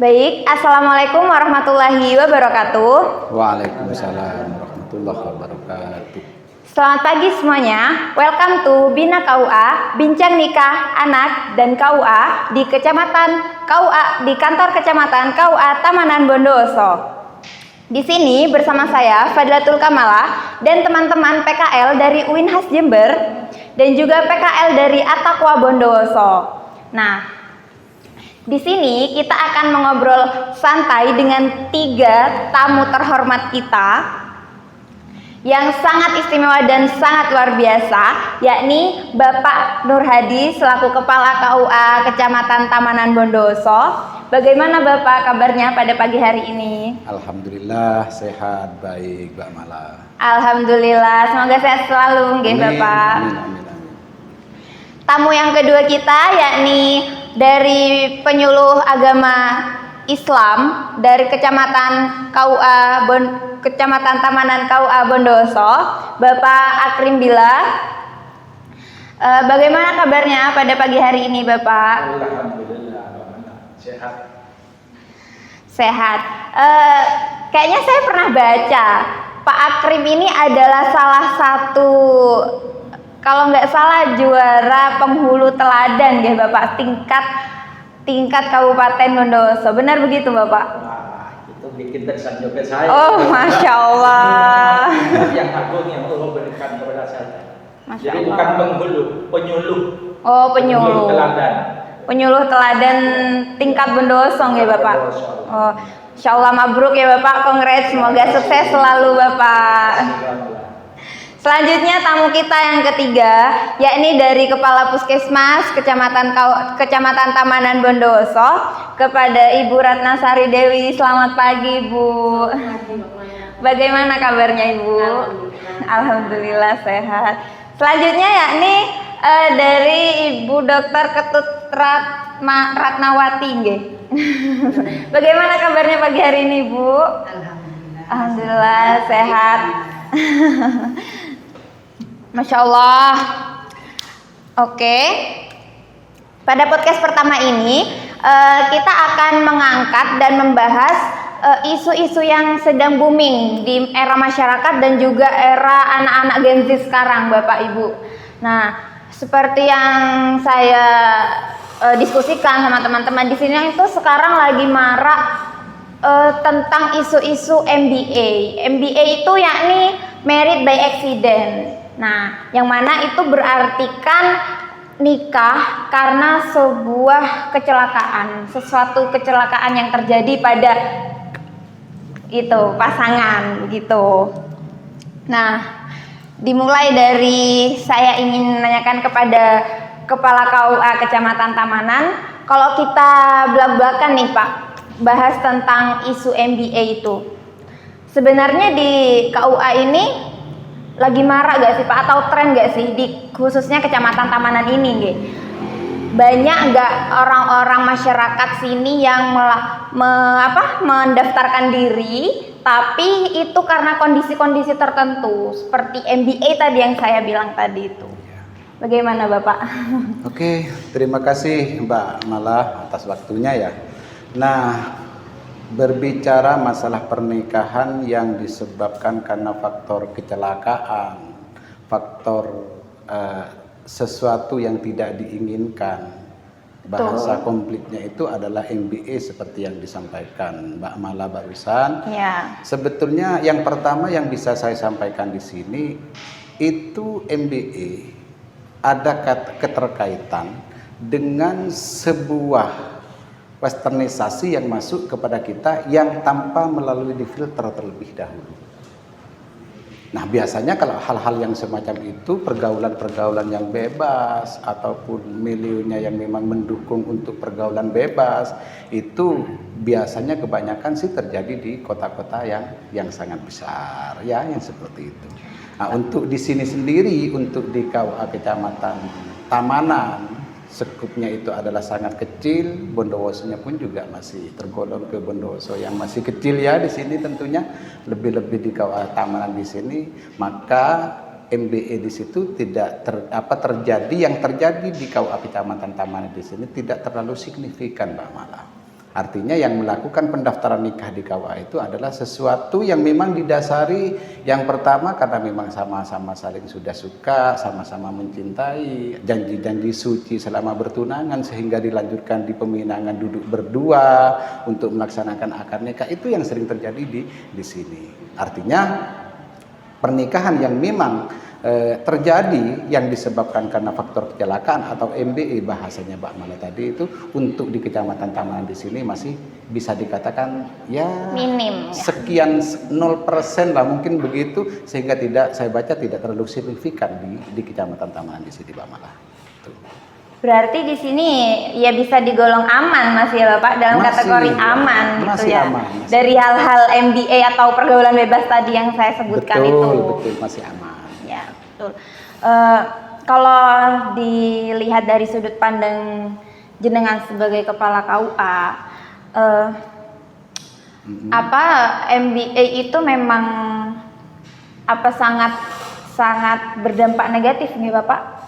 Baik, Assalamualaikum warahmatullahi wabarakatuh. Waalaikumsalam warahmatullahi wabarakatuh. Selamat pagi semuanya. Welcome to Bina KUA, Bincang Nikah Anak dan KUA di kantor Kecamatan KUA Tamanan Bondowoso. Di sini bersama saya Fadlatul Kamala dan teman-teman PKL dari UINHAS Jember dan juga PKL dari Attaqwa Bondowoso. Nah, di sini kita akan mengobrol santai dengan 3 tamu terhormat kita yang sangat istimewa dan sangat luar biasa, yakni Bapak Nur Hadi selaku Kepala KUA Kecamatan Tamanan Bondowoso. Bagaimana Bapak kabarnya pada pagi hari ini? Alhamdulillah sehat, baik Mbak Mala. Alhamdulillah, semoga sehat selalu nggih Bapak. Amin. Tamu yang kedua kita yakni dari penyuluh agama Islam dari Kecamatan Tamanan KUA Bondowoso, Bapak Akrim Bila. Bagaimana kabarnya pada pagi hari ini Bapak? Alhamdulillah, sehat. Sehat. Kayaknya saya pernah baca Pak Akrim ini adalah salah satu, kalau nggak salah, juara penghulu teladan ya Bapak, tingkat Kabupaten Bondowoso. Benar begitu Bapak? Wah, itu bikin tersanjung ke saya. Oh, Masya Allah. Yang agung yang Allah berikan kepada saya. Masya Jadi Allah. bukan penghulu, penyuluh. Oh, penyuluh. Teladan. Penyuluh teladan tingkat Bondowoso ya Bapak. Oh, Insya Allah mabruk ya Bapak. Congrats, semoga sukses selalu Bapak. Selanjutnya tamu kita yang ketiga, yakni dari Kepala Puskesmas Kecamatan Tamanan Bondowoso, kepada Ibu Ratna Sari Dewi. Selamat pagi Ibu. Bagaimana kabarnya Ibu? Alhamdulillah sehat. Selanjutnya yakni dari Ibu Dr. Ketut Ratnawati nggih. Bagaimana kabarnya pagi hari ini Ibu? Alhamdulillah sehat. Masya Allah. Oke. Pada podcast pertama ini kita akan mengangkat dan membahas isu-isu yang sedang booming di era masyarakat dan juga era anak-anak Gen Z sekarang Bapak Ibu. Nah, seperti yang saya diskusikan sama teman-teman di sini, itu sekarang lagi marak tentang isu-isu MBA. MBA itu yakni married by accident. Nah, yang mana itu berartikan nikah karena sebuah kecelakaan, sesuatu kecelakaan yang terjadi pada itu pasangan begitu. Nah, dimulai dari saya ingin menanyakan kepada Kepala KUA Kecamatan Tamanan, kalau kita belak-belakan nih Pak, bahas tentang isu MBA itu. Sebenarnya di KUA ini lagi marak gak sih Pak, atau tren gak sih di khususnya Kecamatan Tamanan ini nggih? Banyak gak orang-orang masyarakat sini yang mendaftarkan diri, tapi itu karena kondisi-kondisi tertentu seperti MBA tadi yang saya bilang tadi itu. Bagaimana Bapak? Oke, terima kasih Mbak Mala atas waktunya ya. Nah, berbicara masalah pernikahan yang disebabkan karena faktor kecelakaan, faktor sesuatu yang tidak diinginkan, bahasa komplitnya itu adalah MBA seperti yang disampaikan Mbak Mala barusan. Ya. Sebetulnya yang pertama yang bisa saya sampaikan di sini itu MBA ada keterkaitan dengan sebuah westernisasi yang masuk kepada kita yang tanpa melalui di filter terlebih dahulu. Nah, biasanya kalau hal-hal yang semacam itu, pergaulan-pergaulan yang bebas ataupun mileunya yang memang mendukung untuk pergaulan bebas, itu biasanya kebanyakan sih terjadi di kota-kota yang sangat besar, ya, yang seperti itu. Nah, untuk di sini sendiri, untuk di KUA Kecamatan Tamanan, sekupnya itu adalah sangat kecil. Bondowosonya pun juga masih tergolong ke Bondowoso yang masih kecil ya di sini tentunya, lebih-lebih di KUA Tamanan di sini. Maka MBA di situ tidak terjadi yang terjadi di KUA Kecamatan Tamanan di sini tidak terlalu signifikan Mbak Mala. Artinya yang melakukan pendaftaran nikah di KUA itu adalah sesuatu yang memang didasari yang pertama karena memang sama-sama saling sudah suka, sama-sama mencintai, janji-janji suci selama bertunangan sehingga dilanjutkan di peminangan duduk berdua untuk melaksanakan akad nikah. Itu yang sering terjadi di sini. Artinya pernikahan yang memang terjadi yang disebabkan karena faktor kecelakaan atau MBE bahasanya Mbak Mala tadi itu untuk di Kecamatan Tamanan di sini masih bisa dikatakan ya minim ya. Sekian 0% lah mungkin begitu, sehingga saya baca tidak terlalu signifikan di Kecamatan Tamanan di sini Mbak Mala. Tuh. Berarti di sini ya bisa digolong aman Mas ya Bapak, dalam kategori aman gitu ya. Aman, dari hal-hal MBA atau pergaulan bebas tadi yang saya sebutkan betul, masih aman. Ya, betul. Kalau dilihat dari sudut pandang jenengan sebagai kepala KUA, apa MBA itu memang apa sangat berdampak negatif nih Bapak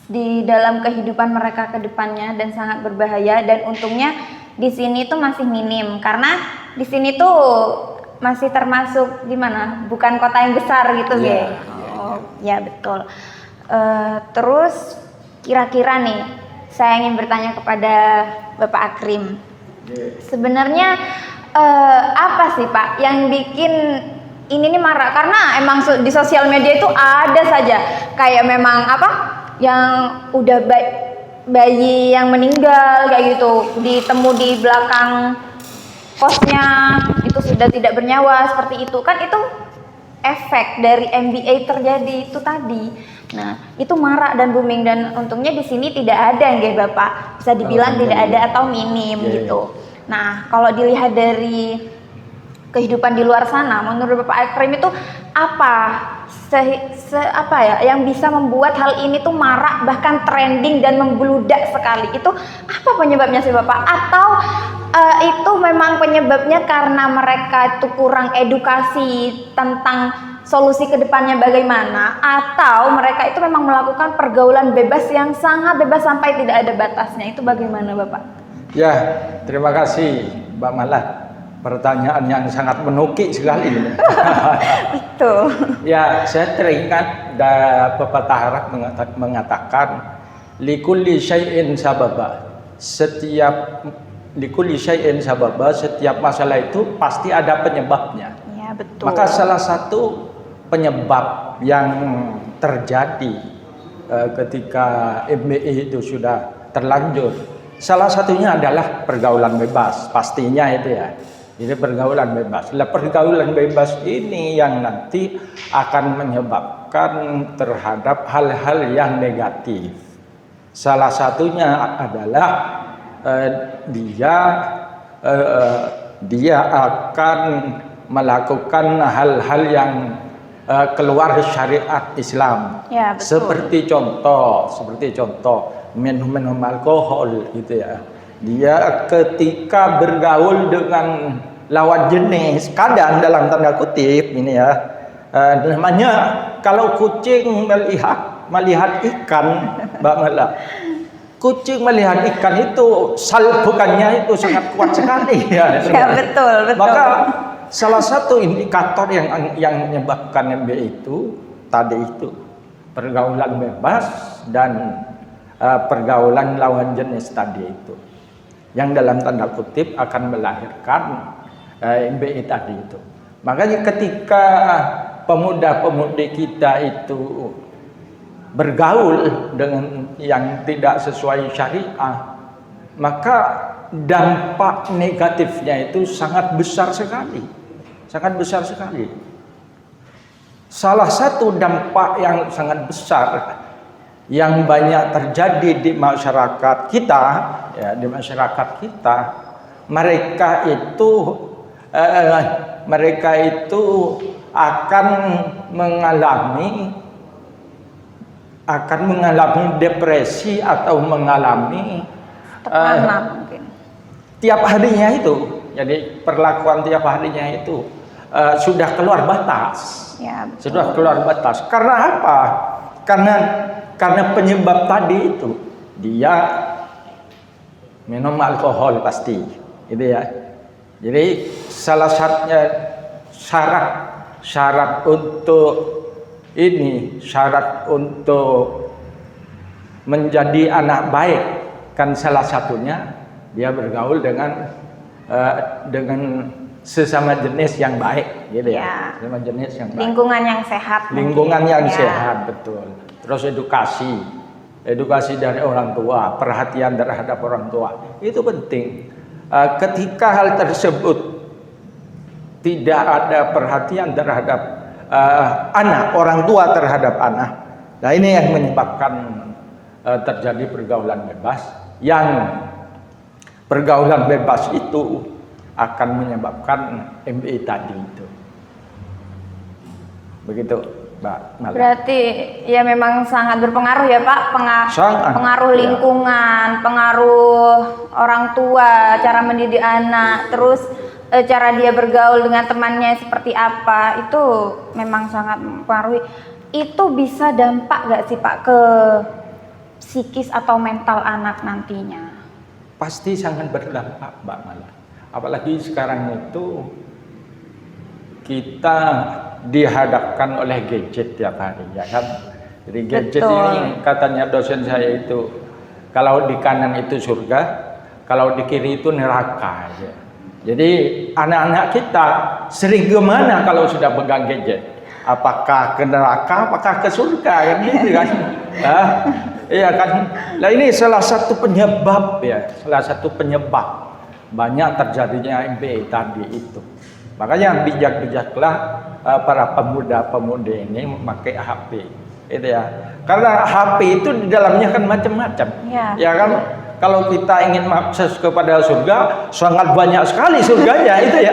di dalam kehidupan mereka ke depannya dan sangat berbahaya, dan untungnya di sini tuh masih minim karena di sini tuh masih termasuk gimana? Bukan kota yang besar gitu ya. Ya betul. Terus kira-kira nih saya ingin bertanya kepada Bapak Akrim. Sebenarnya apa sih Pak yang bikin ini nih marah? Karena emang di sosial media itu ada saja kayak memang apa yang udah bayi yang meninggal kayak gitu ditemu di belakang kosnya itu sudah tidak bernyawa seperti itu kan, itu efek dari MBA terjadi itu tadi. Nah, itu marak dan booming, dan untungnya di sini tidak ada nggih Bapak. Bisa dibilang tidak ada atau minim gitu. Nah, kalau dilihat dari kehidupan di luar sana, menurut Bapak Akrim itu apa apa ya yang bisa membuat hal ini tuh marak bahkan trending dan membludak sekali? Itu apa penyebabnya sih Bapak? Atau itu memang penyebabnya karena mereka itu kurang edukasi tentang solusi kedepannya bagaimana, atau mereka itu memang melakukan pergaulan bebas yang sangat bebas sampai tidak ada batasnya? Itu bagaimana Bapak? Ya, terima kasih Mbak Mala. Pertanyaan yang sangat menukik sekali. Betul. Ya, saya teringat dari pepatah Arab mengatakan likulli syai'in sababa. Likulli syai'in sababa, setiap masalah itu pasti ada penyebabnya. Ya, betul. Maka salah satu penyebab yang terjadi ketika MBA itu sudah terlanjur, salah satunya adalah pergaulan bebas, pastinya itu ya. Jadi pergaulan bebas. Pergaulan bebas ini yang nanti akan menyebabkan terhadap hal-hal yang negatif. Salah satunya adalah dia akan melakukan hal-hal yang keluar syariat Islam. Ya, betul. Seperti contoh minum alkohol gitu ya. Dia ketika bergaul dengan lawan jenis, kadang dalam tanda kutip ini ya, namanya kalau kucing melihat ikan, Mbak Mala, kucing melihat ikan itu salbukannya itu sangat kuat sekali ya. Ya, betul. Maka salah satu indikator yang menyebabkan MBA itu tadi itu pergaulan bebas dan pergaulan lawan jenis tadi itu, yang dalam tanda kutip akan melahirkan MBA tadi itu. Makanya ketika pemuda-pemudi kita itu bergaul dengan yang tidak sesuai syariah, maka dampak negatifnya itu sangat besar sekali. Salah satu dampak yang sangat besar yang banyak terjadi di masyarakat kita, mereka itu akan mengalami depresi atau mengalami mungkin. Tiap harinya itu, jadi perlakuan tiap harinya itu sudah keluar batas. Ya, sudah keluar batas. Karena apa? Karena penyebab tadi itu, dia minum alkohol pasti. gitu ya. Jadi salah satunya syarat untuk menjadi anak baik kan salah satunya dia bergaul dengan sesama jenis yang baik gitu ya. Sesama jenis yang baik. Lingkungan yang sehat. Lingkungan yang ya. sehat, betul. Terus edukasi dari orang tua, perhatian terhadap orang tua itu penting. Ketika hal tersebut tidak ada perhatian terhadap anak, orang tua terhadap anak, nah ini yang menyebabkan terjadi pergaulan bebas. Yang pergaulan bebas itu akan menyebabkan MBA tadi itu. Begitu, Mbak Mala. Berarti ya memang sangat berpengaruh ya Pak, pengaruh lingkungan, pengaruh orang tua, cara mendidik anak, terus cara dia bergaul dengan temannya seperti apa, itu memang sangat mempengaruhi. Itu bisa dampak gak sih Pak ke psikis atau mental anak nantinya? Pasti sangat berdampak, Mbak Mala. Apalagi sekarang itu kita dihadapkan oleh gadget tiap hari, ya kan? Jadi gadget ini katanya dosen saya itu, kalau di kanan itu surga, kalau di kiri itu neraka. Ya. Jadi anak-anak kita sering kemana kalau sudah pegang gadget? Apakah ke neraka, apakah ke surga, kan gitu kan? Iya kan? Nah ini salah satu penyebab ya, salah satu penyebab banyak terjadinya MBA tadi itu. Makanya bijak-bijaklah para pemuda-pemudi ini memakai HP, itu ya. Karena HP itu di dalamnya kan macam-macam, ya kan? Kalau kita ingin akses kepada surga, sangat banyak sekali surganya itu ya.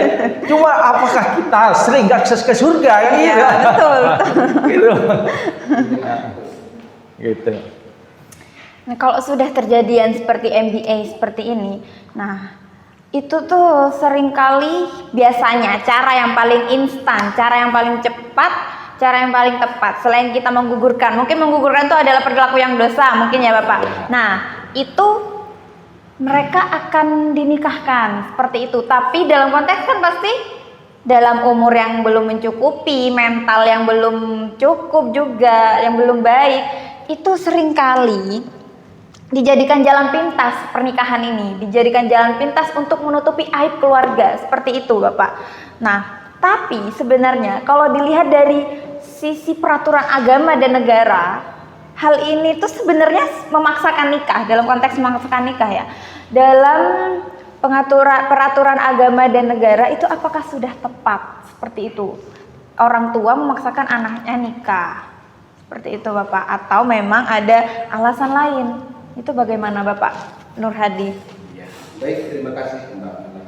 Cuma apakah kita sering akses ke surga kan? Iya, betul. Gitu. Gitu. Nah, kalau sudah terjadian seperti MBA seperti ini, nah itu tuh seringkali biasanya cara yang paling instan, cara yang paling cepat, cara yang paling tepat. Selain kita menggugurkan, mungkin menggugurkan itu adalah perilaku yang dosa, mungkin ya Bapak. Nah, itu mereka akan dinikahkan seperti itu. Tapi dalam konteks kan pasti dalam umur yang belum mencukupi, mental yang belum cukup juga, yang belum baik, itu seringkali dijadikan jalan pintas pernikahan ini, dijadikan jalan pintas untuk menutupi aib keluarga, seperti itu Bapak. Nah, tapi sebenarnya kalau dilihat dari sisi peraturan agama dan negara, hal ini tuh sebenarnya memaksakan nikah, dalam konteks memaksakan nikah ya. Dalam peraturan agama dan negara itu apakah sudah tepat seperti itu? Orang tua memaksakan anaknya nikah, seperti itu Bapak, atau memang ada alasan lain? Itu bagaimana Bapak Nur Hadi? Ya, baik, terima kasih Mbak Mala.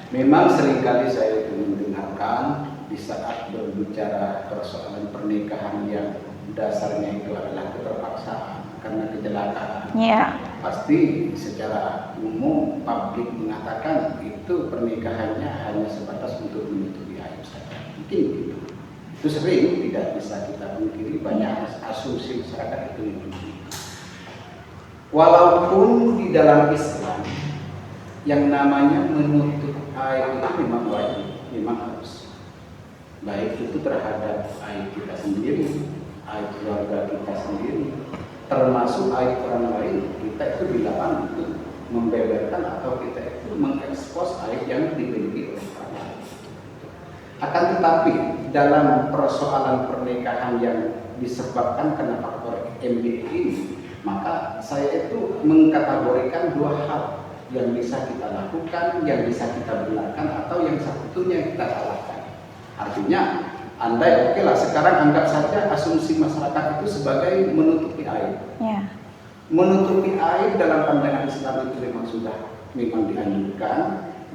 Memang seringkali saya itu mendengarkan di saat berbicara persoalan pernikahan yang dasarnya itu adalah keterpaksaan karena kecelakaan. Ya. Pasti secara umum publik mengatakan itu pernikahannya hanya sebatas untuk menutupi aib saja. Mungkin begitu. Itu sering tidak bisa kita pungkiri, banyak asumsi masyarakat itu begitu. Walaupun di dalam Islam yang namanya menutup aib itu memang wajib, memang harus. Baik itu terhadap aib kita sendiri, aib keluarga kita sendiri, termasuk aib orang lain. Kita itu dilarang untuk membeberkan atau kita itu mengekspos aib yang dimiliki oleh orang lain. Akan tetapi dalam persoalan pernikahan yang disebabkan karena faktor MBA ini, maka saya itu mengkategorikan dua hal yang bisa kita lakukan, yang bisa kita benarkan, atau yang satunya yang kita salahkan. Artinya, andai oke lah sekarang anggap saja asumsi masyarakat itu sebagai menutupi aib. Ya. Menutupi aib dalam pandangan Islam itu memang dianjurkan,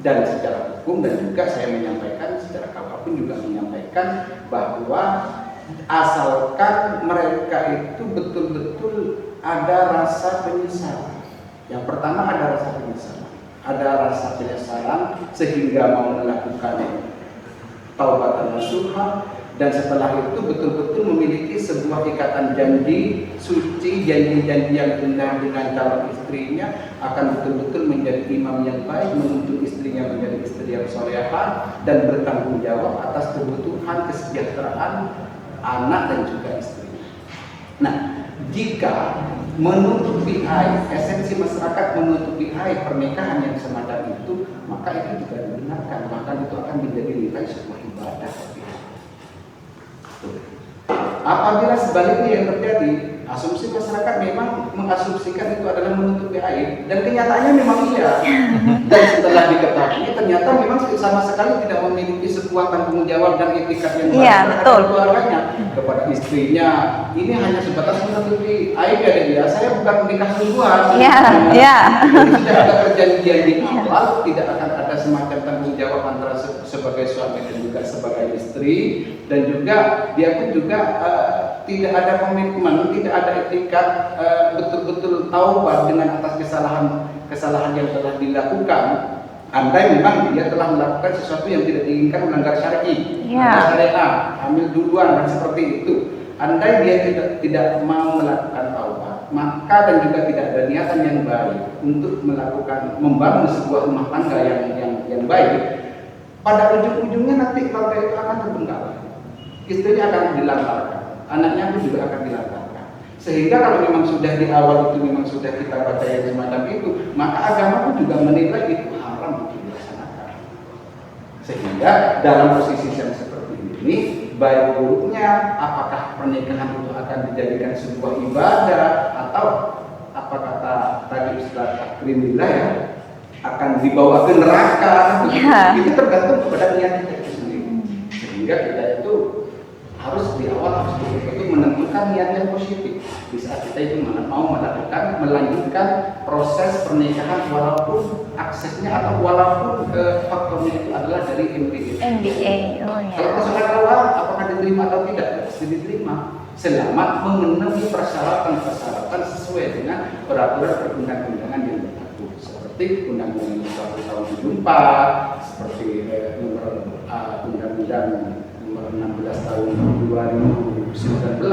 dan secara hukum dan juga saya menyampaikan secara apapun juga menyampaikan bahwa asalkan mereka itu betul-betul ada rasa penyesalan. Yang pertama ada rasa penyesalan. Ada rasa penyesalan sehingga mau melakukan taubatan nasuha, Dan setelah itu betul-betul memiliki sebuah ikatan janji suci, janji-janji yang indah dengan calon istrinya, akan betul-betul menjadi imam yang baik, menuntut istrinya menjadi istri yang solehah dan bertanggung jawab atas kebutuhan kesejahteraan anak dan juga istri. Nah, jika menutupi aib, esensi masyarakat menutupi aib pernikahan yang semacam itu, maka itu juga dibenarkan, bahkan itu akan menjadi nilai sebuah ibadah. Apabila sebaliknya yang terjadi, asumsi masyarakat memang mengasumsikan itu adalah menutupi aib, dan kenyataannya memang iya. Dan setelah diketahui ternyata memang sama sekali tidak memiliki sebuah tanggung jawab dan etikat yang baik terhadap keluarganya, kepada istrinya. Ini hanya sebatas menutupi aib ya dia. Saya bukan menikah sungguhan. Tidak ada perjanjian di awal, tidak akan ada semacam tanggung jawab antara sebagai suami dan juga sebagai istri, dan juga dia pun juga tidak ada komitmen, tidak ada etikat betul-betul taubat dengan atas kesalahan yang telah dilakukan. Andai memang dia telah melakukan sesuatu yang tidak diinginkan, melanggar syar'i, melanggar syariat, ambil duluan dan seperti itu. Andai dia tidak mau melakukan taubat, maka dan juga tidak ada niatan yang baik untuk membangun sebuah rumah tangga yang baik, pada ujung-ujungnya nanti keluarga itu akan terbengkalai. Istrinya akan dilantarkan, anaknya pun juga akan dilantarkan. Sehingga kalau memang sudah di awal itu memang sudah kita baca yang semacam itu, maka agama pun juga menilai itu haram untuk dilaksanakan. Sehingga dalam posisi yang seperti ini, baik buruknya apakah pernikahan itu akan dijadikan sebuah ibadah, atau apa kata tadi Ustaz Akrimillah ya, akan dibawa ke neraka, itu tergantung kepada niat kita itu sendiri. Sehingga kita itu harus di awal betul-betul menentukan niat yang positif di saat kita itu mau melanjutkan proses pernikahan, walaupun aksesnya atau walaupun faktornya itu adalah dari MBA. Kalau persoalan awal apakah diterima atau tidak, pasti diterima selama memenuhi persyaratan sesuai dengan peraturan perundang-undangan yang berlaku, seperti Undang-Undang Nomor 1 Tahun 74, seperti Undang-Undang Nomor 16 Tahun 2019,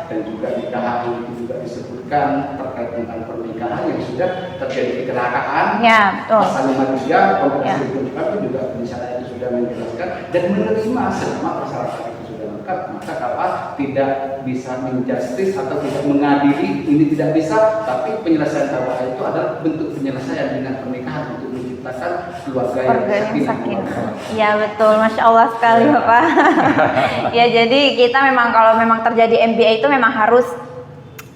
dan juga di KHI itu juga disebutkan terkait tentang pernikahan yang sudah terjadi kecelakaan. Pasal 53 Konvensi itu juga di sana itu sudah menjelaskan dan menerima selama persyaratan itu sudah lengkap, maka kalau tidak bisa menjustis atau tidak mengadili, ini tidak bisa, tapi penyelesaian KWA itu adalah bentuk penyelesaian dengan pernikahan untuk menciptakan keluarga yang sakinah. Iya betul, Masya Allah sekali Bapak. Ya jadi kita memang kalau memang terjadi MBA itu memang harus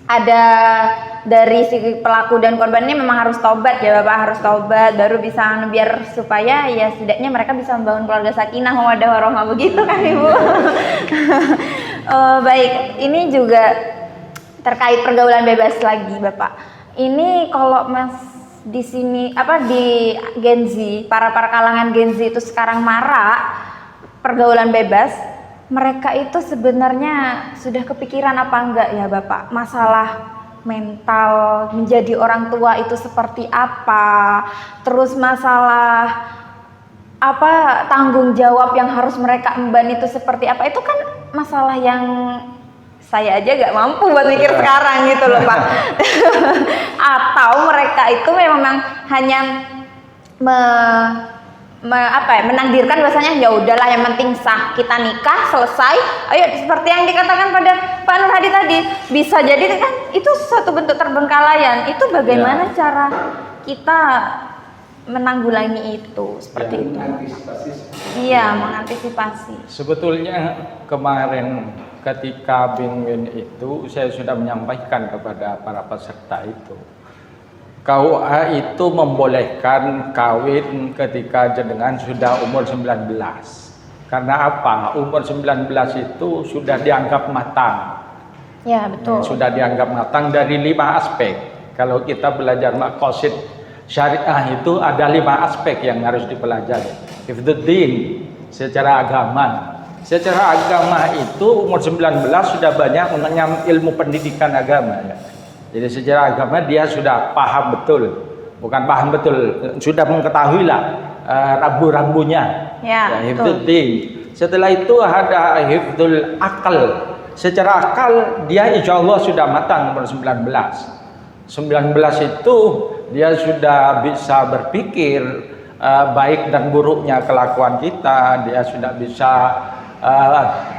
ada dari si pelaku dan korbannya, memang harus taubat ya Bapak, harus taubat baru bisa, biar supaya ya setidaknya mereka bisa membangun keluarga sakinah mawaddah warahmah, begitu kan Ibu? Baik, ini juga terkait pergaulan bebas lagi Bapak. Ini kalau Mas di sini di Gen Z, para kalangan Gen Z itu sekarang marak pergaulan bebas, mereka itu sebenarnya sudah kepikiran apa enggak ya Bapak, masalah mental menjadi orang tua itu seperti apa, terus masalah tanggung jawab yang harus mereka emban itu seperti apa, itu kan masalah yang saya aja gak mampu buat mikir sekarang gitu loh Pak. Atau mereka itu memang hanya menakdirkan bahwasanya ya udahlah yang penting sah, kita nikah selesai, ayo seperti yang dikatakan pada Pak Nur Hadi tadi, bisa jadi kan itu satu bentuk terbengkalaian. Itu bagaimana cara kita menanggulangi itu seperti itu? Mengantisipasi. Sebetulnya kemarin ketika Binwin itu saya sudah menyampaikan kepada para peserta itu, KUA itu membolehkan kawin ketika jenengan sudah umur 19. Karena apa? Umur 19 itu sudah dianggap matang. Ya, betul. Sudah dianggap matang dari 5 aspek. Kalau kita belajar maqasid syariah itu ada 5 aspek yang harus dipelajari. Hifdzuddin secara agama. Secara agama itu umur 19 sudah banyak mengenyam ilmu pendidikan agama ya. Jadi secara agama dia sudah paham betul, bukan paham betul, sudah mengetahui lah rambu-rambunya. Ya, itu. Setelah itu ada hifdzul akal. Secara akal dia insya Allah sudah matang umur 19. 19 itu dia sudah bisa berpikir baik dan buruknya kelakuan kita. Dia sudah bisa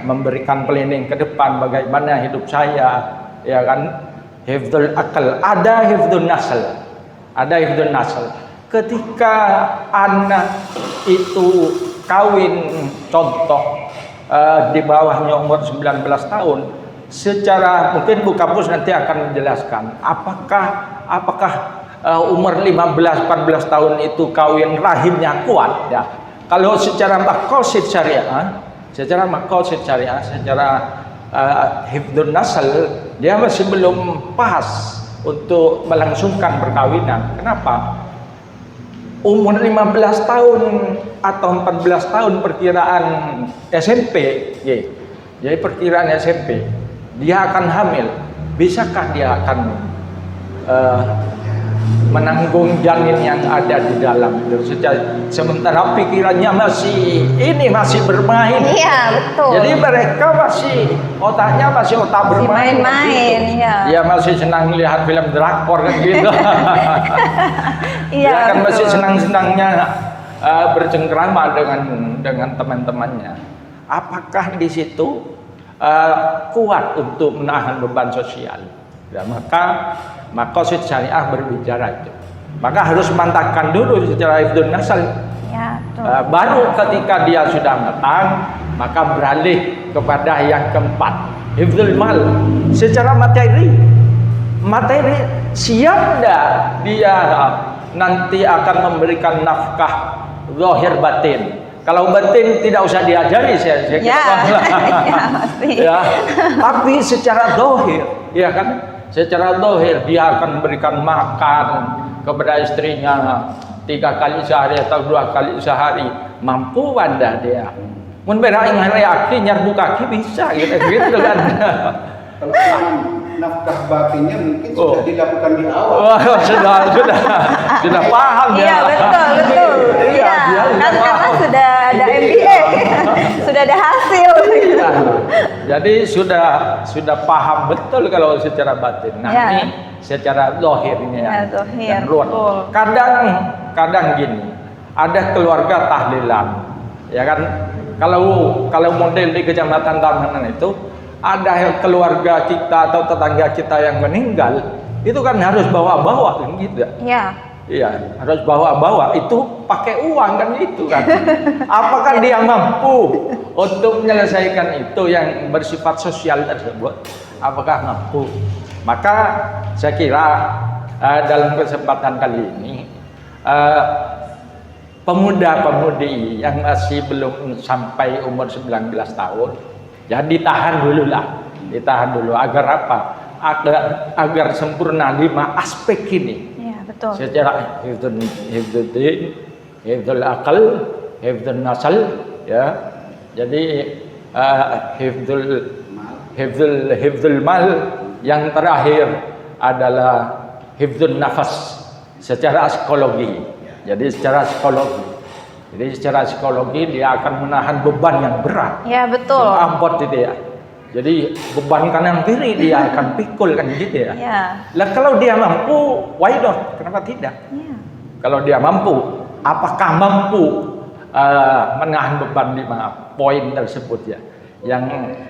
memberikan planning ke depan bagaimana hidup saya, ya kan? Hifdzul akal. Ada hifdzul nasl. Ada hifdzul nasl. Ketika anak itu kawin, contoh di bawahnya umur 19 tahun, secara mungkin Bu Kapus nanti akan menjelaskan apakah umur 15-14 tahun itu kawin rahimnya kuat ya. Kalau secara maqasid syariah, secara hifdzun nasl dia masih belum pas untuk melangsungkan perkawinan. Kenapa? Umur 15 tahun atau 14 tahun perkiraan SMP, jadi perkiraan SMP, dia akan hamil. Bisakah dia akan menanggung janin yang ada di dalam itu? Sementara pikirannya masih bermain. Iya, betul. Jadi mereka otaknya masih otak bermain. Main-main, iya. Dia masih senang lihat film drakor kan gitu. Iya, dia kan masih betul. senang-senangnya bercengkrama dengan teman-temannya. Apakah di situ kuat untuk menahan beban sosial? Ya, maka maqasid syariah berbicara itu. Maka harus mantapkan dulu secara hifdzun nasl. Ya, betul. Baru ketika dia sudah matang, maka beralih kepada yang keempat, hifdzul mal. Secara materi siap enggak dia nanti akan memberikan nafkah zahir batin. Kalau batin tidak usah diajari, saya kira. Ya, pasti. Ya, tapi secara zahir, ya kan? Secara zahir dia akan memberikan makan kepada istrinya 3 kali sehari atau 2 kali sehari. Mampu anda dia. Mun beraing hari aki nyarbu kaki bisa gitu kan. Kalau nafkah batinnya mungkin sudah dilakukan di awal. Oh, sudah paham ya. Iya, betul. Iya, kan karena sudah ada MBA. Sudah ada hasil. Iya. Jadi sudah paham betul kalau secara batin. Nah, Ya. ini secara zahirnya Ya, zahir, yang luar. betul. Kadang gini, ada keluarga tahlilan. Ya kan? Kalau model di Kecamatan Tamanan itu ada keluarga kita atau tetangga kita yang meninggal, itu kan harus bawa-bawa kan gitu. Iya. Iya, harus bawa-bawa, itu pakai uang kan itu kan. Apakah dia mampu untuk menyelesaikan itu yang bersifat sosial tersebut? Apakah mampu? Maka saya kira dalam kesempatan kali ini pemuda-pemudi yang masih belum sampai umur 19 tahun, ya ditahan dulu agar apa? Agar sempurna 5 aspek ini. Iya, betul. Secara hifdzuddin, hifdzul akal, hifdzun nasl, ya. Jadi hifdzul mal, yang terakhir adalah hifdzun nafas secara psikologi. Jadi secara psikologi dia akan menahan beban yang berat. Ya, betul. Abot itu ya. Jadi beban kanan kiri dia akan pikul kan gitu ya. Ya. Lah kalau dia mampu, why not? Kenapa tidak? Ya. Kalau dia mampu, apakah mampu menahan beban 5 poin tersebut ya? Yang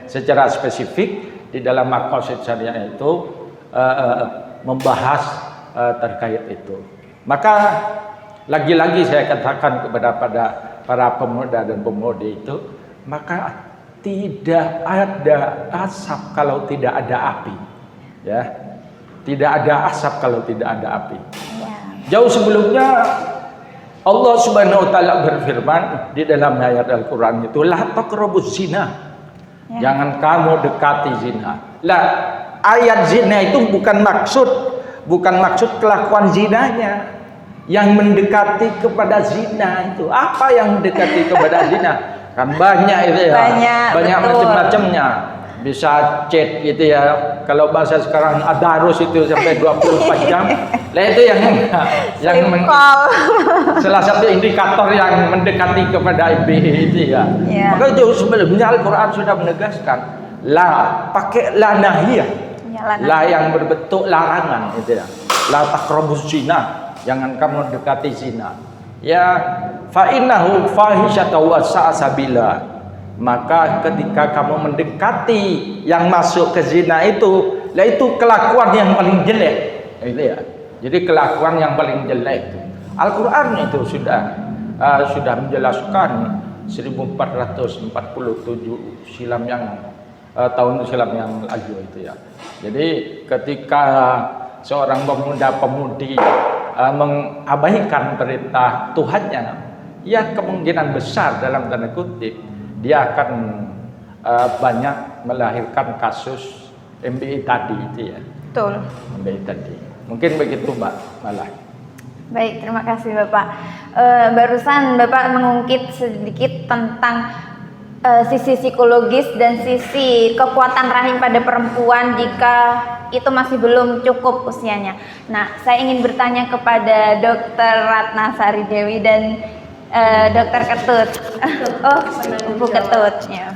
secara spesifik di dalam maqasid syariah itu membahas terkait itu. Maka lagi-lagi saya katakan kepada para pemuda dan pemudi itu, maka tidak ada asap kalau tidak ada api, ya. Tidak ada asap kalau tidak ada api. Ya. Jauh sebelumnya Allah Subhanahu wa taala berfirman di dalam ayat Al-Qur'an itu, la taqrabuz zina. Ya. Jangan kamu dekati zina. Lah, ayat zina itu bukan maksud kelakuan zinanya. Yang mendekati kepada zina itu apa yang mendekati kepada zina? Kan banyak itu ya. Banyak betul. macam-macamnya. bisa chat gitu ya. Kalau bahasa sekarang adarus itu sampai 24 jam. Lah itu yang salah satu indikator yang mendekati kepada MBA itu ya. Maka itu sebenarnya Al-Qur'an sudah menegaskan pakai la nahiyah. La yang berbentuk larangan gitu ya. La taqrabuz zina, jangan kamu dekati zina. Ya, fa innahu fahisyatu wa sa'a sabila. Maka ketika kamu mendekati yang masuk ke zina itu, itu kelakuan yang paling jelek. Itu ya. Jadi kelakuan yang paling jelek itu. Al-Qur'an itu sudah menjelaskan 1447 silam yang tahun silam yang lalu itu ya. Jadi ketika seorang pemuda-pemudi mengabaikan perintah Tuhannya, ya kemungkinan besar dalam tanda kutip dia akan banyak melahirkan kasus MBA tadi itu ya. Betul. MBA tadi. Mungkin begitu Mbak Malah. Baik, terima kasih Bapak. Barusan Bapak mengungkit sedikit tentang sisi psikologis dan sisi kekuatan rahim pada perempuan jika itu masih belum cukup usianya. Nah, saya ingin bertanya kepada Dr. Ratna Sari Dewi dan Dr. Ketut. Bu Ketut. Ya.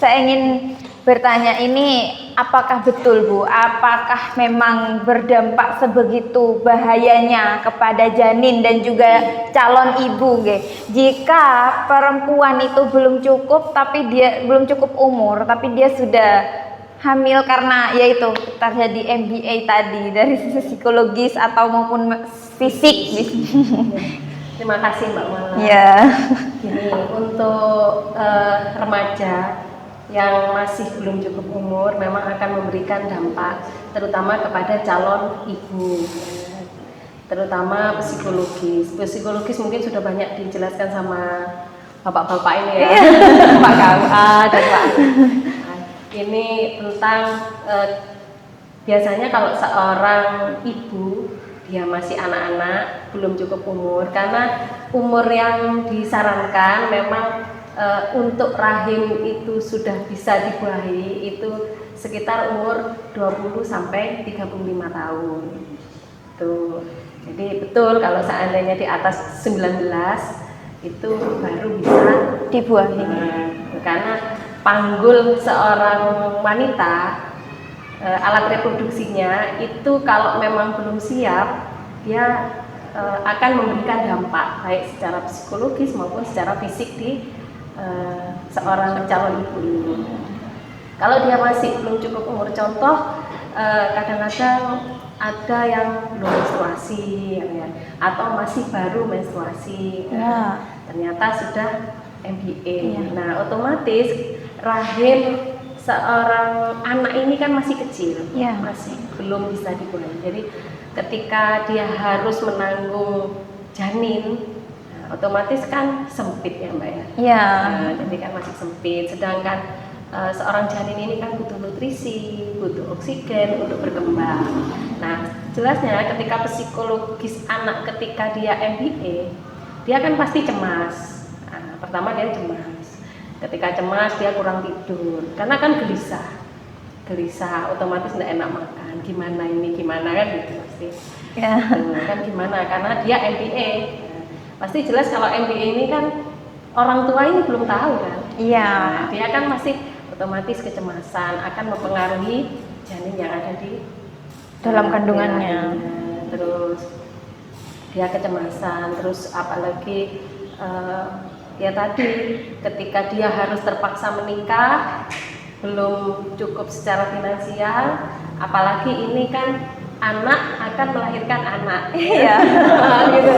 Saya ingin bertanya ini, apakah betul Bu? Apakah memang berdampak sebegitu bahayanya kepada janin dan juga calon ibu, jika perempuan itu belum cukup umur, tapi dia sudah hamil karena yaitu terjadi MBA tadi dari sisi psikologis atau maupun fisik. Terima kasih Mbak Mala. Ya. Gini, untuk remaja yang masih belum cukup umur memang akan memberikan dampak terutama kepada calon ibu, terutama psikologis mungkin sudah banyak dijelaskan sama bapak-bapak ini ya. Pak KUA dan Pak ini tentang biasanya kalau seorang ibu dia masih anak-anak belum cukup umur, karena umur yang disarankan memang untuk rahim itu sudah bisa dibuahi itu sekitar umur 20 sampai 35 tahun. Tuh. Jadi betul kalau seandainya di atas 19 itu baru bisa dibuahi. Karena panggul seorang wanita alat reproduksinya itu kalau memang belum siap dia akan memberikan dampak baik secara psikologis maupun secara fisik di seorang calon ibu ini. Kalau dia masih belum cukup umur, contoh kadang-kadang ada yang belum menstruasi ya, atau masih baru menstruasi, ternyata sudah MBA. Nah, otomatis rahim seorang anak ini kan masih kecil, masih belum bisa dibuahi. Jadi ketika dia harus menanggung janin, otomatis kan sempit ya Mbak ya. Iya. Jadi kan masih sempit. Sedangkan seorang janin ini kan butuh nutrisi, butuh oksigen untuk berkembang. Nah, jelasnya ketika psikologis anak ketika dia MBA, dia kan pasti cemas. Nah, pertama dia cemas. Ketika cemas dia kurang tidur, karena kan gelisah, otomatis tidak enak makan. Gimana kan gitu pasti. Kan gimana? Karena dia MBA. Pasti jelas kalau MBA ini kan orang tua ini belum tahu kan. Nah, dia kan masih otomatis kecemasan akan mempengaruhi janin yang ada di dalam kandungannya. Terus dia kecemasan, terus apalagi ya tadi ketika dia harus terpaksa menikah, belum cukup secara finansial, apalagi ini kan anak akan melahirkan anak. Iya. Gitu.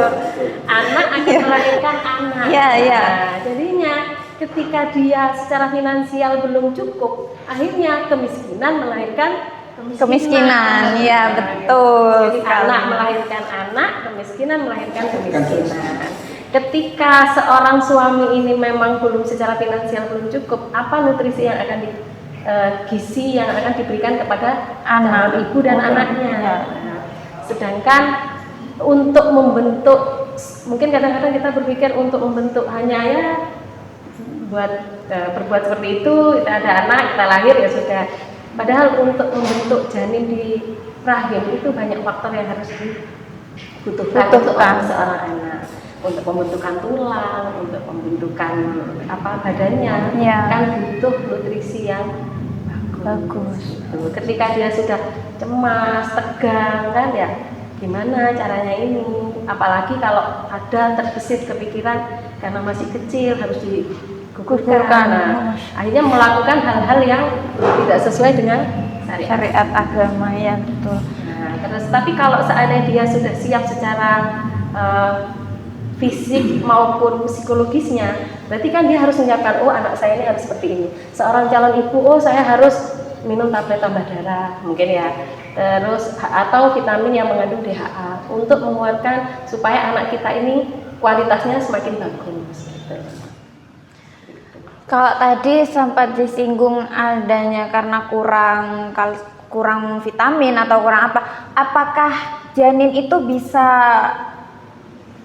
Anak akan melahirkan anak. Nah, jadinya ketika dia secara finansial belum cukup, akhirnya kemiskinan melahirkan kemiskinan. Ya, betul. Jadi anak melahirkan anak, kemiskinan melahirkan kemiskinan. Ketika seorang suami ini memang belum secara finansial belum cukup, apa nutrisi yang akan gizi yang akan diberikan kepada calon ibu dan anaknya. Nah, sedangkan untuk membentuk, mungkin kadang-kadang kita berpikir untuk membentuk hanya ya berbuat seperti itu, kita ada anak, kita lahir ya sudah. Padahal untuk membentuk janin di rahim itu banyak faktor yang harus dibutuhkan untuk seorang anak, untuk pembentukan tulang, untuk pembentukan badannya, kan butuh nutrisi yang bagus. Gitu. Ketika dia sudah cemas, tegang kan ya, gimana caranya ini? Apalagi kalau ada terbesit kepikiran karena masih kecil harus digugurkan. Nah, akhirnya melakukan hal-hal yang tidak sesuai dengan syariat agama ya betul. Nah, terus tapi kalau seandainya dia sudah siap secara fisik maupun psikologisnya, berarti kan dia harus menyiapkan, oh anak saya ini harus seperti ini. Seorang calon ibu, oh saya harus minum tablet tambah darah mungkin ya, terus atau vitamin yang mengandung DHA untuk menguatkan supaya anak kita ini kualitasnya semakin bagus gitu. Kalau tadi sempat disinggung adanya karena kurang vitamin atau kurang apakah janin itu bisa,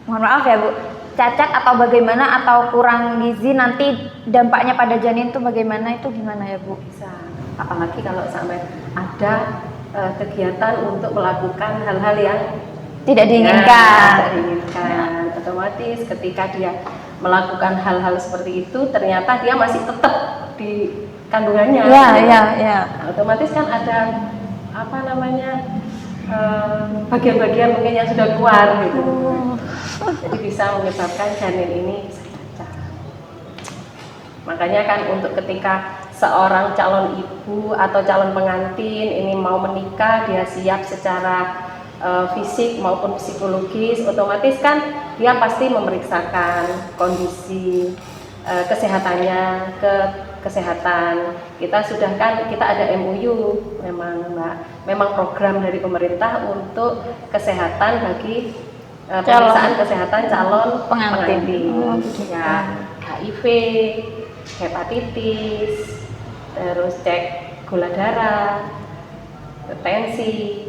mohon maaf ya Bu, cacat atau bagaimana, atau kurang gizi nanti dampaknya pada janin itu bagaimana, itu gimana ya Bu? Bisa, apalagi kalau sampai ada kegiatan untuk melakukan hal-hal yang tidak diinginkan. Otomatis ketika dia melakukan hal-hal seperti itu, ternyata dia masih tetap di kandungannya. Ya. Otomatis kan ada bagian-bagian mungkin yang sudah keluar gitu. Jadi bisa menyebabkan janin ini bisa cacat. Makanya kan untuk ketika seorang calon ibu atau calon pengantin ini mau menikah, dia siap secara fisik maupun psikologis, otomatis kan dia pasti memeriksakan kondisi kesehatannya, kesehatan. Kita ada MOU memang program dari pemerintah untuk kesehatan bagi pemeriksaan kesehatan calon pengantin. Ya, HIV, hepatitis, terus cek gula darah, tensi,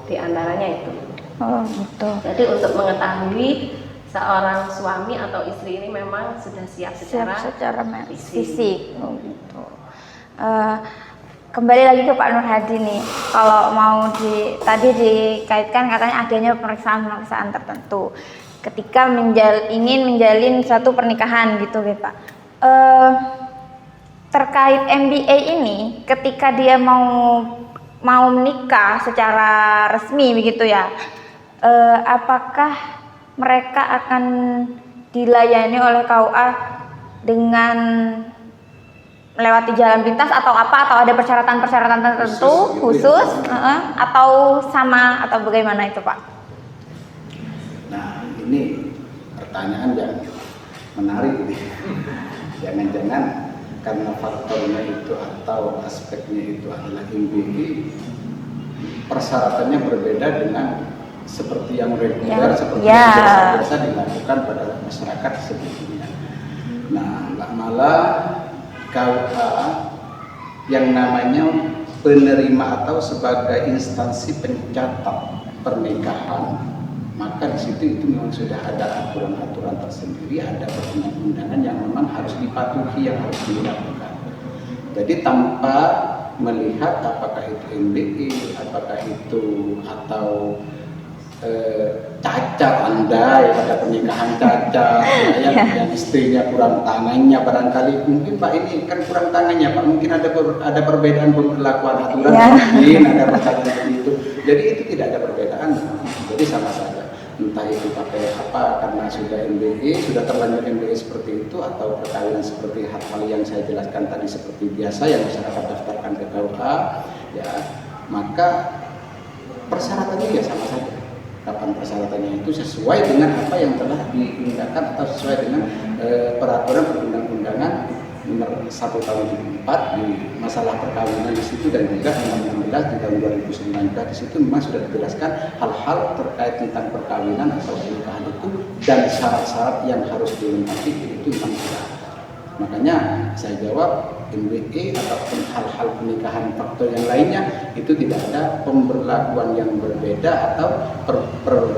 di antaranya itu. Oh gitu. Jadi untuk mengetahui seorang suami atau istri ini memang sudah siap secara fisik. Oh gitu. Kembali lagi ke Pak Nur Hadi nih. Kalau mau tadi dikaitkan katanya adanya pemeriksaan tertentu ketika ingin menjalin suatu pernikahan gitu Pak. Terkait MBA ini, ketika dia mau menikah secara resmi begitu ya, apakah mereka akan dilayani oleh KUA dengan melewati jalan pintas atau ada persyaratan tertentu khusus atau sama atau bagaimana itu Pak? Nah ini pertanyaan yang menarik nih. Jangan-jangan karena faktornya itu atau aspeknya itu adalah MBA, persyaratannya berbeda dengan seperti yang reguler, seperti yang biasa dilakukan pada masyarakat sebelumnya. Nah, malah KUA yang namanya penerima atau sebagai instansi pencatat pernikahan, maka di situ itu memang sudah ada aturan-aturan tersendiri, ada perundang-undangan yang memang harus dipatuhi, yang harus dilakukan. Jadi tanpa melihat apakah itu MBA, apakah itu atau cacat andai pada pernikahan cacat, yang istrinya kurang tangannya barangkali, mungkin Pak ini kan kurang tangannya Pak, mungkin ada perbedaan pemberlakuan aturan, mungkin ada persyaratan seperti itu. Jadi itu tidak ada perbedaan, jadi sama saja. Entah itu pakai apa, karena sudah MBA, sudah terlanjur MBA seperti itu, atau perkawinan seperti hal-hal yang saya jelaskan tadi seperti biasa yang masyarakat daftarkan ke KUA, ya maka persyaratannya ya sama saja. Kapan persyaratannya itu sesuai dengan apa yang telah diundangkan atau sesuai dengan peraturan perundang-undangan nomor 1 tahun 2004 di masalah perkawinan di situ, dan juga nomor 16 di tahun 2019 di situ memang sudah dijelaskan hal-hal terkait tentang perkawinan atau pernikahan itu dan syarat-syarat yang harus dilengkapi itu memang sudah ada. Makanya saya jawab MBE ataupun hal-hal pernikahan faktor yang lainnya itu tidak ada pemberlakuan yang berbeda atau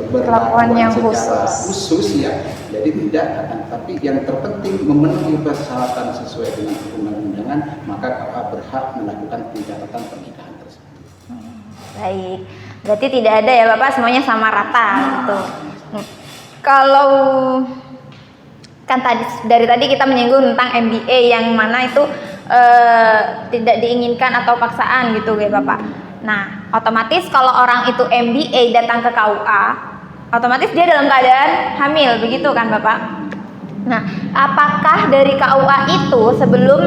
Perlakuan yang secara khusus. khusus ya. Jadi tidak akan, tapi yang terpenting memenuhi persyaratan sesuai dengan undang-undangan, maka KUA berhak melakukan pencatatan pernikahan tersebut. Baik, berarti tidak ada ya Bapak, semuanya sama rata gitu. Kalau kan dari tadi kita menyinggung tentang MBA yang mana itu tidak diinginkan atau paksaan gitu ya Bapak. Nah, otomatis kalau orang itu MBA datang ke KUA, otomatis dia dalam keadaan hamil, begitu kan Bapak? Nah, apakah dari KUA itu sebelum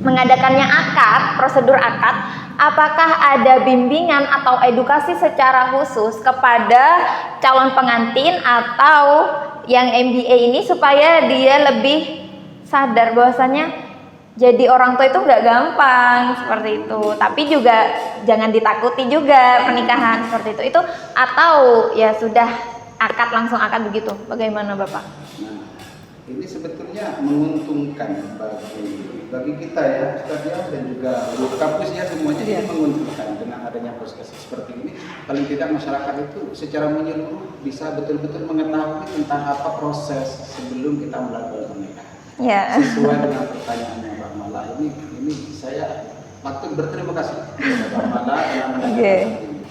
mengadakannya akad, prosedur akad, apakah ada bimbingan atau edukasi secara khusus kepada calon pengantin atau yang MBA ini supaya dia lebih sadar bahwasanya jadi orang tua itu nggak gampang seperti itu, tapi juga jangan ditakuti juga pernikahan seperti itu atau ya sudah akad langsung akad begitu, bagaimana Bapak? Nah, ini sebetulnya menguntungkan bagi kita ya, Ustaz dan juga guru kampusnya semuanya ini menguntungkan dengan adanya puskesmas seperti ini. Paling tidak masyarakat itu secara menyeluruh bisa betul-betul mengetahui tentang apa proses sebelum kita melakukan pernikahan. Ya. Sesuai dengan pertanyaannya Mbak Mala, ini saya patut berterima kasih kepada Mbak Mala yang menanyakan ini.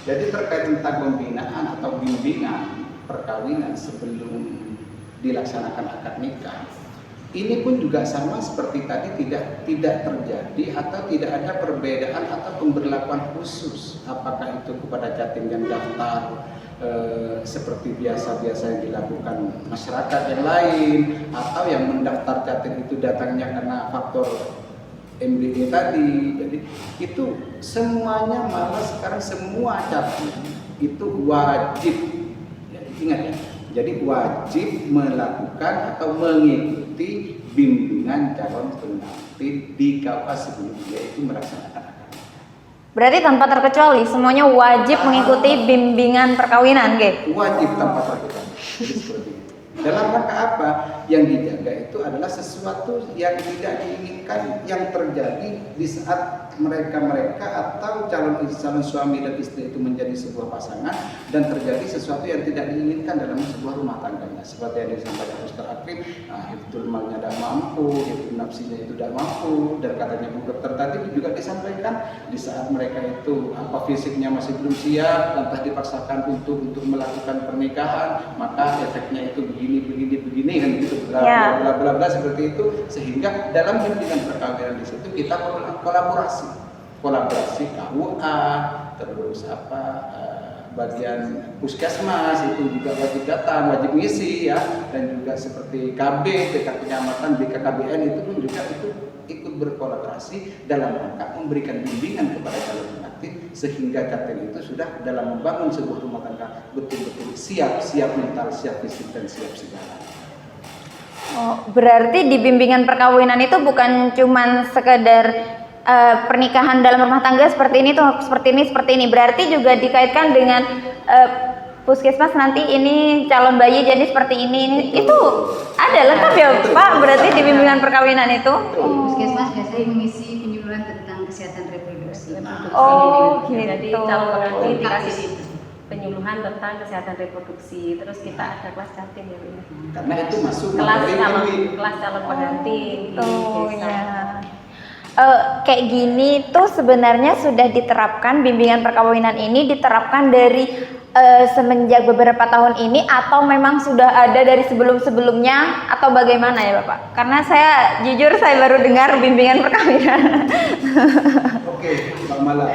Jadi terkait tentang pembinaan atau bimbingan perkawinan sebelum dilaksanakan akad nikah, ini pun juga sama seperti tadi, tidak terjadi atau tidak ada perbedaan atau pemberlakuan khusus, apakah itu kepada jatim yang daftar seperti biasa-biasa yang dilakukan masyarakat yang lain, atau yang mendaftar jatim itu datangnya karena faktor MBA tadi. Jadi itu semuanya, malah sekarang semua jatim itu wajib, jadi ingat ya, jadi wajib melakukan atau mengikuti bimbingan calon pengantin di KUA sebelum dia itu melaksanakan akad. Berarti tanpa terkecuali semuanya wajib mengikuti bimbingan perkawinan, Ge? Wajib tanpa terkecuali. Jadi seperti itu. Dalam rangka apa? Yang dijaga itu adalah sesuatu yang tidak diinginkan yang terjadi di saat mereka atau calon suami dan istri itu menjadi sebuah pasangan dan terjadi sesuatu yang tidak diinginkan dalam sebuah rumah tangganya. Seperti yang disampaikan Ustaz Akrim, hifdzul malnya tidak mampu, hifdzul nafsinya itu tidak mampu, dan katanya Bu Dokter tadi juga disampaikan di saat mereka itu fisiknya masih belum siap, lantas dipaksakan untuk melakukan pernikahan, maka efeknya itu begini kan gitu, bla bla bla seperti itu, sehingga dalam bimbingan perkawinan di situ kita kolaborasi KUA, terus bagian puskesmas itu juga wajib datang, wajib ngisi ya, dan juga seperti KB, tingkat kecamatan, BKKBN itu pun juga itu ikut berkolaborasi dalam rangka memberikan bimbingan kepada calon pengantin sehingga jatim itu sudah dalam membangun sebuah rumah tangga betul-betul siap mental, siap fisik dan siap segala. Oh, berarti di bimbingan perkawinan itu bukan cuman sekedar pernikahan dalam rumah tangga seperti ini tuh, seperti ini. Berarti juga dikaitkan dengan puskesmas nanti ini calon bayi jadi seperti ini. Itu ada lengkap ya Pak? Berarti di bimbingan perkawinan itu. Puskesmas biasanya mengisi penyuluhan tentang kesehatan reproduksi. Oh, gitu. Jadi calon pengantin dikasih penyuluhan tentang kesehatan reproduksi. Terus kita ada kelas jatim ya ini. Karena itu masuk Kelas materi calon pengantin di desa. Ya. Kayak gini tuh sebenarnya sudah diterapkan, bimbingan perkawinan ini diterapkan dari semenjak beberapa tahun ini atau memang sudah ada dari sebelumnya atau bagaimana ya Bapak? Karena saya jujur baru dengar bimbingan perkawinan. Oke, Mbak Mala,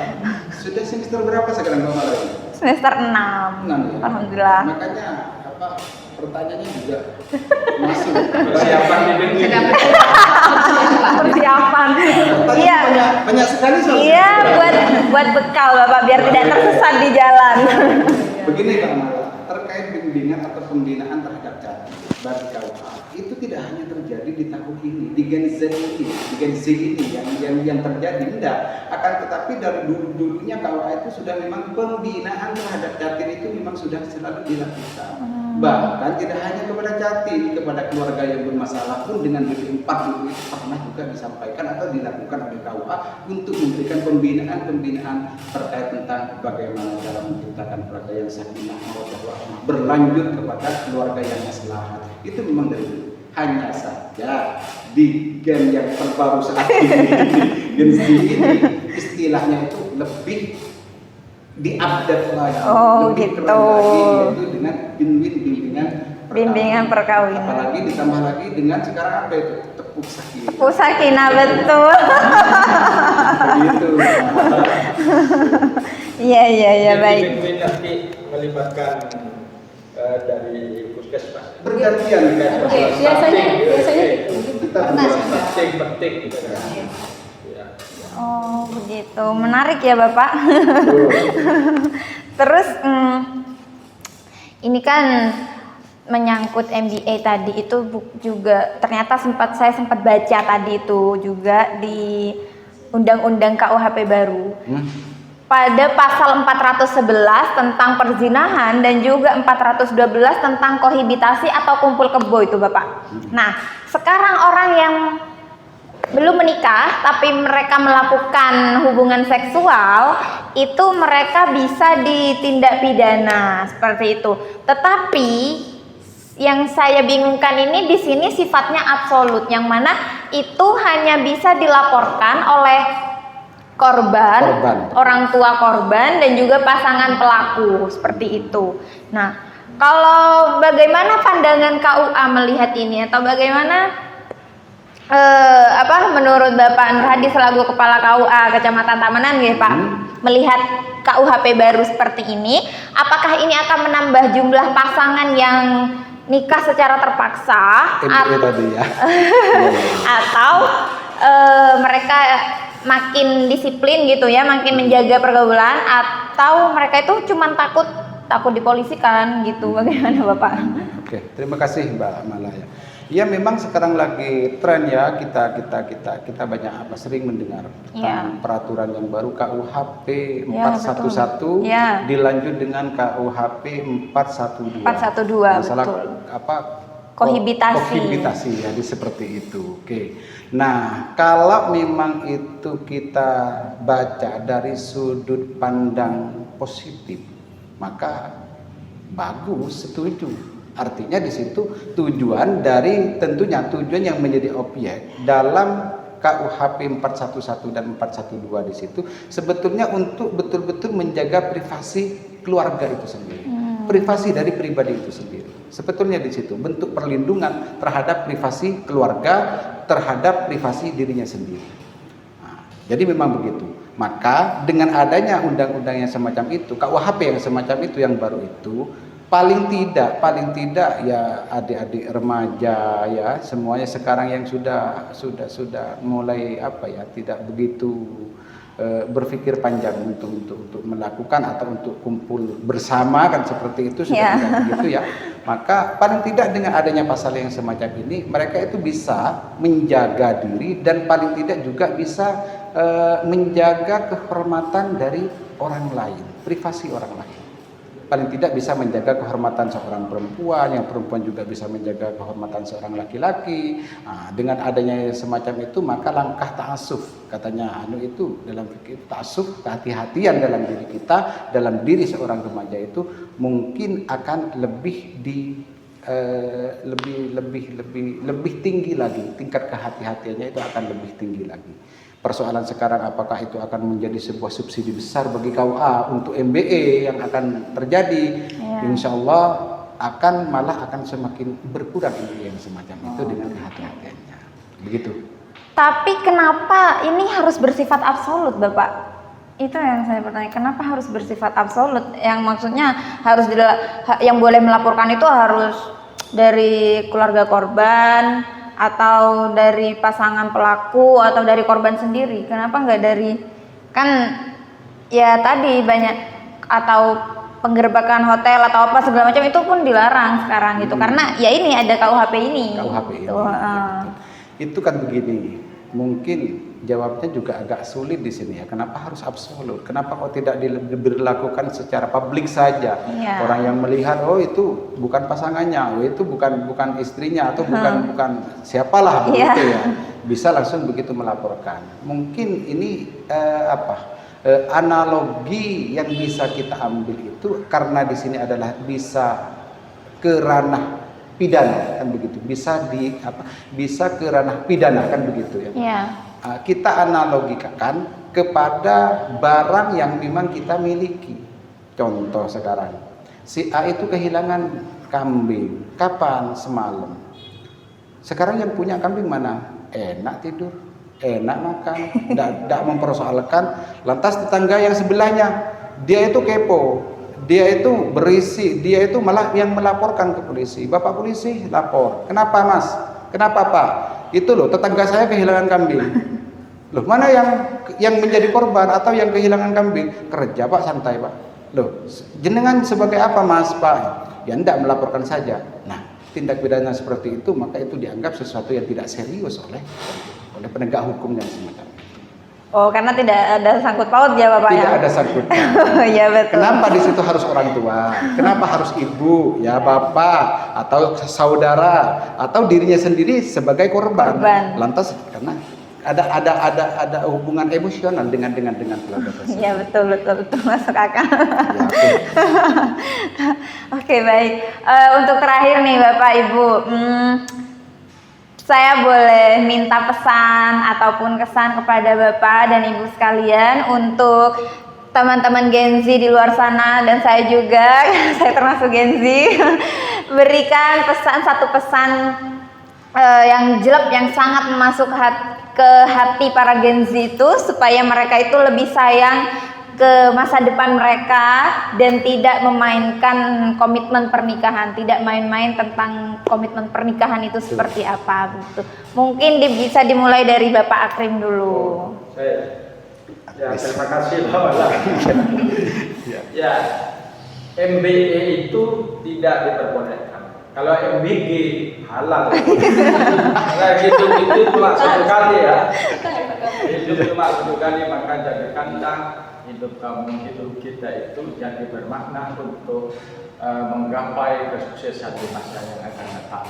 sudah semester berapa sekarang Mbak Mala? Semester 6. 6 ya? Alhamdulillah. Makanya pertanyaannya juga masuk Persiapan dibimbing. Persiapan. Iya. Banyak sekali soal. Iya, buat bekal Bapak biar tidak tersesat di jalan. Begini Pak Mala, terkait bimbingan atau pembinaan terhadap jatim bagi KUA itu tidak hanya terjadi di tahun ini, di Gen Z ini yang terjadi enggak, akan tetapi dari dulunya KUA itu sudah memang pembinaan terhadap Jatim itu memang sudah selalu dilakukan. Bahkan tidak hanya kepada Jatim, kepada keluarga yang bermasalah pun dengan BP4 itu pernah juga disampaikan atau dilakukan oleh KUA untuk memberikan pembinaan terkait tentang bagaimana dalam menciptakan keluarga yang sakinah mawaddah warahmah, berlanjut kepada keluarga yang maslahat. Itu memang dari dulu. Hanya saja di gen yang terbaru saat ini, Gen Z ini istilahnya itu lebih diupdate lagi, lebih gitu. keren lagi, yaitu dengan bimbingan perkawinan. Apalagi ditambah lagi dengan sekarang apa itu tepuk sakinah. Tepuk sakinah, betul. Begitu. Iya baik. Bimbing nanti melibatkan dari puskesmas. Bergantian kan. Oke, biasanya Kita penting gitu kan. Ya. Oh begitu, menarik ya Bapak. Terus ini kan menyangkut MBA tadi itu juga ternyata saya sempat baca tadi itu juga di Undang-Undang KUHP baru. Pada pasal 411 tentang perzinahan dan juga 412 tentang kohibitasi atau kumpul kebo itu Bapak. Nah, sekarang orang yang belum menikah tapi mereka melakukan hubungan seksual itu mereka bisa ditindak pidana seperti itu. Tetapi yang saya bingungkan ini di sini sifatnya absolut, yang mana itu hanya bisa dilaporkan oleh korban, orang tua korban dan juga pasangan pelaku seperti itu. Nah, kalau bagaimana pandangan KUA melihat ini atau bagaimana menurut Bapak Nur Hadi selaku Kepala KUA Kecamatan Tamanan ya Pak, melihat KUHP baru seperti ini, apakah ini akan menambah jumlah pasangan yang nikah secara terpaksa tadi ya. atau mereka makin disiplin gitu ya, makin menjaga pergaulan, atau mereka itu cuma takut dipolisikan gitu? Bagaimana Bapak? Oke, terima kasih Mbak Malaya. Ya memang sekarang lagi tren ya, kita banyak sering mendengar tentang peraturan yang baru KUHP 411 dilanjut dengan KUHP 412. Masalah kohibitasi jadi seperti itu. Oke. Nah, kalau memang itu kita baca dari sudut pandang positif, maka bagus, setuju. Artinya di situ tujuan yang menjadi objek dalam KUHP 411 dan 412 di situ sebetulnya untuk betul-betul menjaga privasi keluarga itu sendiri. Privasi dari pribadi itu sendiri. Sebetulnya di situ bentuk perlindungan terhadap privasi keluarga, terhadap privasi dirinya sendiri. Nah, jadi memang begitu. Maka dengan adanya undang-undang yang semacam itu, KUHP yang semacam itu yang baru itu, paling tidak ya adik-adik remaja ya semuanya sekarang yang sudah mulai tidak begitu berpikir panjang untuk melakukan atau untuk kumpul bersama kan seperti itu sudah begitu ya. Maka paling tidak dengan adanya pasal yang semacam ini mereka itu bisa menjaga diri dan paling tidak juga bisa menjaga kehormatan dari orang lain, privasi orang lain. Paling tidak bisa menjaga kehormatan seorang perempuan, yang perempuan juga bisa menjaga kehormatan seorang laki-laki. Nah, dengan adanya semacam itu maka langkah ta'assuf, katanya itu dalam fikih ta'assuf, kehati-hatian dalam diri kita, dalam diri seorang remaja itu mungkin akan lebih tinggi lagi, tingkat kehati-hatiannya itu akan lebih tinggi lagi. Persoalan sekarang apakah itu akan menjadi sebuah subsidi besar bagi KUA untuk MBE yang akan terjadi? Insya Allah akan semakin berkurang MBE yang semacam itu dengan kehati-hatiannya. Begitu. Tapi kenapa ini harus bersifat absolut, Bapak? Itu yang saya bertanya. Kenapa harus bersifat absolut? Yang maksudnya harus yang boleh melaporkan itu harus dari keluarga korban, atau dari pasangan pelaku, atau dari korban sendiri? Kenapa nggak dari, kan ya tadi banyak, atau penggerbekan hotel atau apa segala macam itu pun dilarang sekarang gitu, karena ya ini ada KUHP ini. KUHP ini. Gitu. itu kan begini, mungkin jawabnya juga agak sulit di sini ya. Kenapa harus absolut? Kenapa kok tidak diberlakukan secara publik saja? Iya. Orang yang melihat, oh itu bukan pasangannya, oh itu bukan istrinya, atau bukan siapalah begitu ya. Bisa langsung begitu melaporkan. Mungkin ini analogi yang bisa kita ambil itu karena di sini adalah bisa ke ranah pidana kan begitu, bisa ke ranah pidana kan begitu ya. Iya. Kita analogikan kepada barang yang memang kita miliki. Contoh sekarang, si A itu kehilangan kambing. Kapan? Semalam. Sekarang yang punya kambing mana? Enak tidur, enak makan, tidak mempersoalkan. Lantas tetangga yang sebelahnya, dia itu kepo, dia itu berisi, dia itu malah yang melaporkan ke polisi. Bapak polisi, lapor. Kenapa mas? Kenapa pak? Itu loh, tetangga saya kehilangan kambing. Loh, mana yang menjadi korban atau yang kehilangan kambing? Kerja pak, santai pak. Loh, jenengan sebagai apa mas pak? Ya tidak melaporkan saja. Nah, tindak pidana seperti itu maka itu dianggap sesuatu yang tidak serius oleh penegak hukum yang semacam itu. Oh, karena tidak ada sangkut paut ya Bapak ya? Tidak ada sangkutnya. Iya betul. Kenapa di situ harus orang tua? Kenapa harus ibu, ya bapak, atau saudara, atau dirinya sendiri sebagai korban? Lantas karena ada hubungan emosional dengan keluarga tersebut. Iya betul masuk akal. Ya, Oke, baik. Untuk terakhir nih Bapak Ibu, saya boleh minta pesan ataupun kesan kepada Bapak dan Ibu sekalian untuk teman-teman Gen Z di luar sana dan saya juga, saya termasuk Gen Z, berikan satu pesan yang jelek yang sangat masuk ke hati para Gen Z itu supaya mereka itu lebih sayang ke masa depan mereka dan tidak memainkan komitmen pernikahan, tidak main-main tentang komitmen pernikahan itu seperti apa gitu. Mungkin bisa dimulai dari Bapak Akrim dulu. Terima kasih Bapak. Ya, MBE itu tidak diperbolehkan. Kalau MBG halal. Nah, hidup itu cuma satu kali ya. Hidup cuma satu kali, maka jaga kandang. Hidup kamu, hidup kita itu jadi bermakna untuk menggapai kesuksesan di masa yang akan datang.